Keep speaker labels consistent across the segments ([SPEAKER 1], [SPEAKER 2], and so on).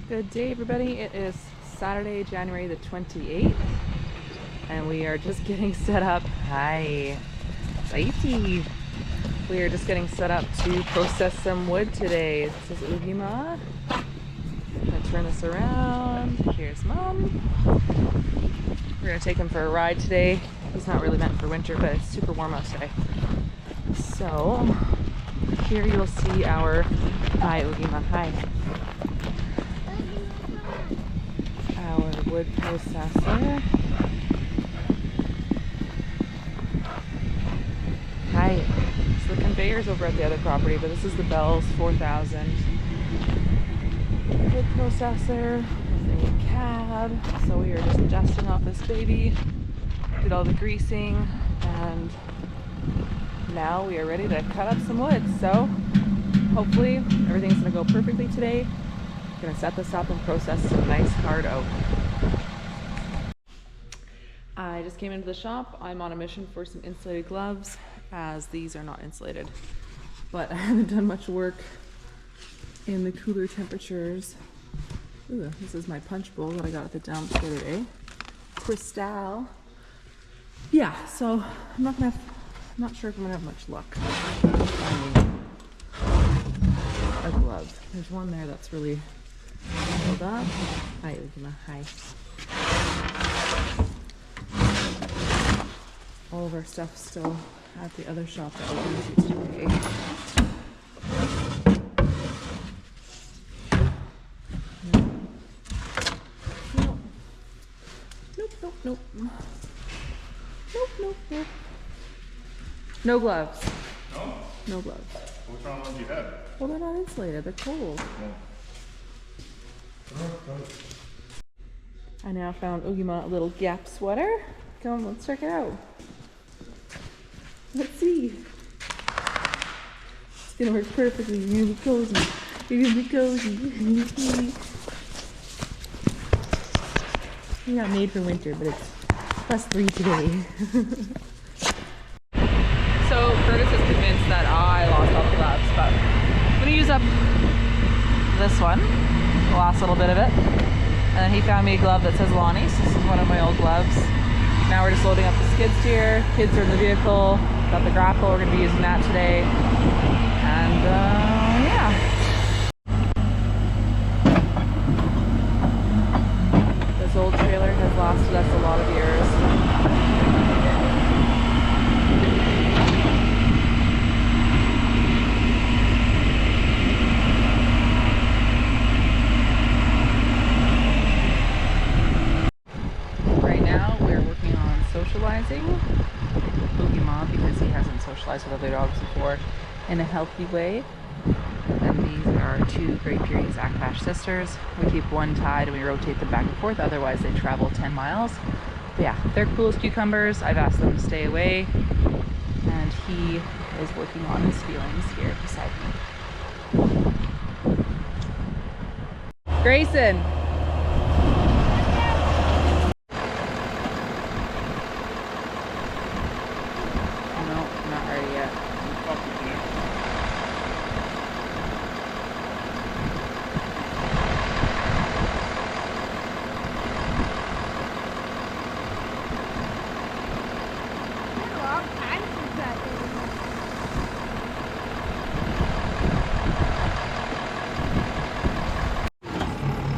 [SPEAKER 1] Good day, everybody. It is Saturday, January the 28th, and we are just getting set up. Hi, Saiti. We are just getting set up to process some wood today. This is Ugima. I'm gonna turn this around. Here's Mom. We're gonna take him for a ride today. He's not really meant for winter, but it's super warm outside. So here you'll see our hi Ugima. Hi. Our wood processor. Hi. So the conveyor's over at the other property, but this is the Bell's 4000 wood processor with a cab. So we are just dusting off this baby, did all the greasing, and now we are ready to cut up some wood. So hopefully everything's gonna go perfectly today. Gonna set this up and process some nice hard oak. I just came into the shop. I'm on a mission for some insulated gloves, as these are not insulated. But I haven't done much work in the cooler temperatures. Ooh, this is my punch bowl that I got at the dump the other day. Cristal. Yeah, so I'm not sure if I'm gonna have much luck finding a glove. There's one there that's really filled up. Hi, Ugima. Hi. All of our stuff's still at the other shop that we're going to today. Nope. Nope. No gloves.
[SPEAKER 2] No?
[SPEAKER 1] No gloves.
[SPEAKER 2] Which one ones you have?
[SPEAKER 1] Well, they're not insulated. They're cold. I now found Ugima a little Gap sweater. Come on, let's check it out. Let's see. It's gonna work perfectly. You're gonna be cozy. You're gonna be cozy. It's not made for winter, but it's +3 today. So Curtis is convinced that I lost all the gloves, but I'm gonna use up this one, the last little bit of it. And then he found me a glove that says Lonnie, so this is one of my old gloves. Now we're just loading up the skid steer. Kids are in the vehicle. Got the grapple. We're going to be using that today. And yeah. This old trailer has lasted us a lot of years. Socializing Ugima, because he hasn't socialized with other dogs before in a healthy way. And these are two Great Pyrenees Akbash sisters. We keep one tied and we rotate them back and forth, otherwise they travel 10 miles. But yeah, they're cool as cucumbers. I've asked them to stay away, and he is working on his feelings here beside me. Grayson!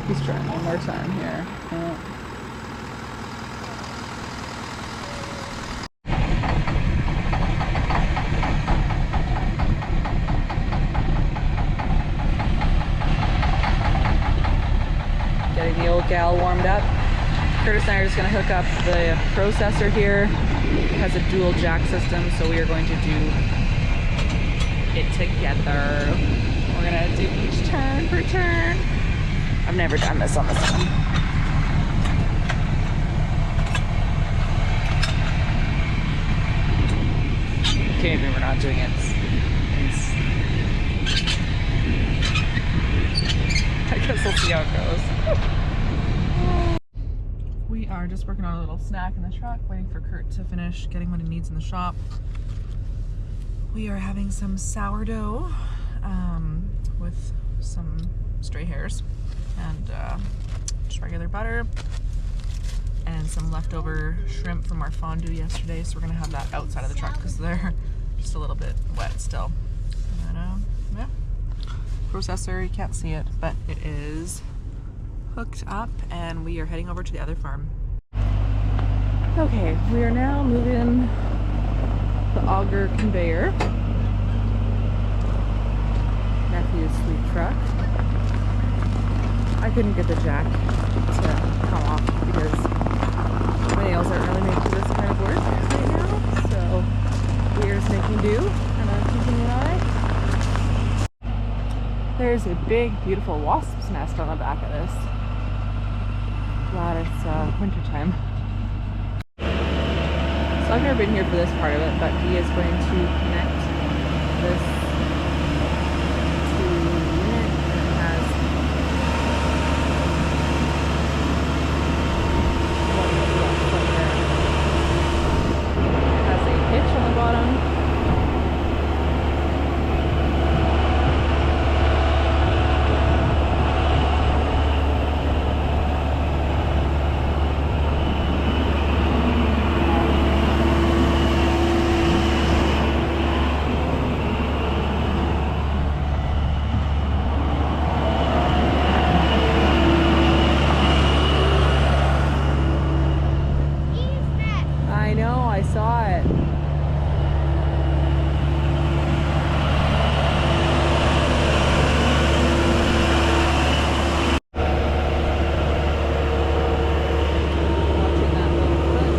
[SPEAKER 1] He's trying one more time here. Getting the old gal warmed up. Curtis and I are just going to hook up the processor here. It has a dual jack system, so we are going to do it together. We're going to do each turn per turn. I've never done this on this one. Okay, maybe we're not doing it. I guess we'll see how it goes. We are just working on a little snack in the truck, waiting for Kurt to finish getting what he needs in the shop. We are having some sourdough with some stray hairs and just regular butter and some leftover shrimp from our fondue yesterday. So we're gonna have that outside of the truck because they're just a little bit wet still. And yeah, processor, you can't see it, but it is hooked up, and we are heading over to the other farm. Okay, we are now moving the auger conveyor. Nephew's sweet truck. I couldn't get the jack to come off because my nails aren't really made for this kind of work right now, so we are just making do and keeping an eye. There's a big, beautiful wasp's nest on the back of this. Glad it's winter time. So I've never been here for this part of it, but he is going to connect this to the unit, and it has a hitch on the bottom. I know, I saw it. Watching that little foot.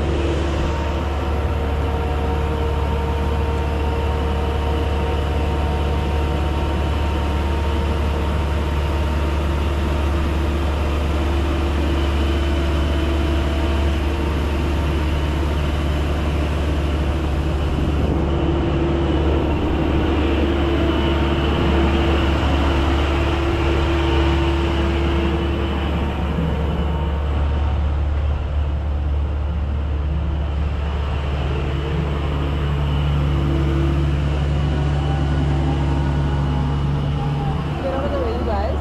[SPEAKER 1] Get over the way, you guys.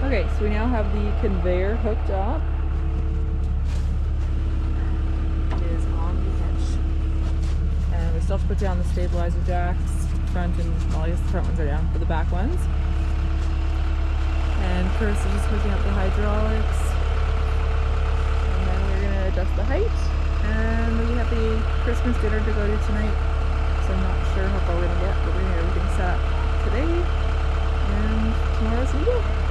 [SPEAKER 1] Okay, so we now have the conveyor hooked up. It is on the hitch. And we still have to put down the stabilizer jacks, front and, well, I guess the front ones are down, but the back ones. And Chris is just hooking up the hydraulics. And then we're gonna adjust the height. And we have the Christmas dinner to go to tonight. So I'm not sure how far we're gonna get, but we're gonna get everything set up today. And tomorrow's the day.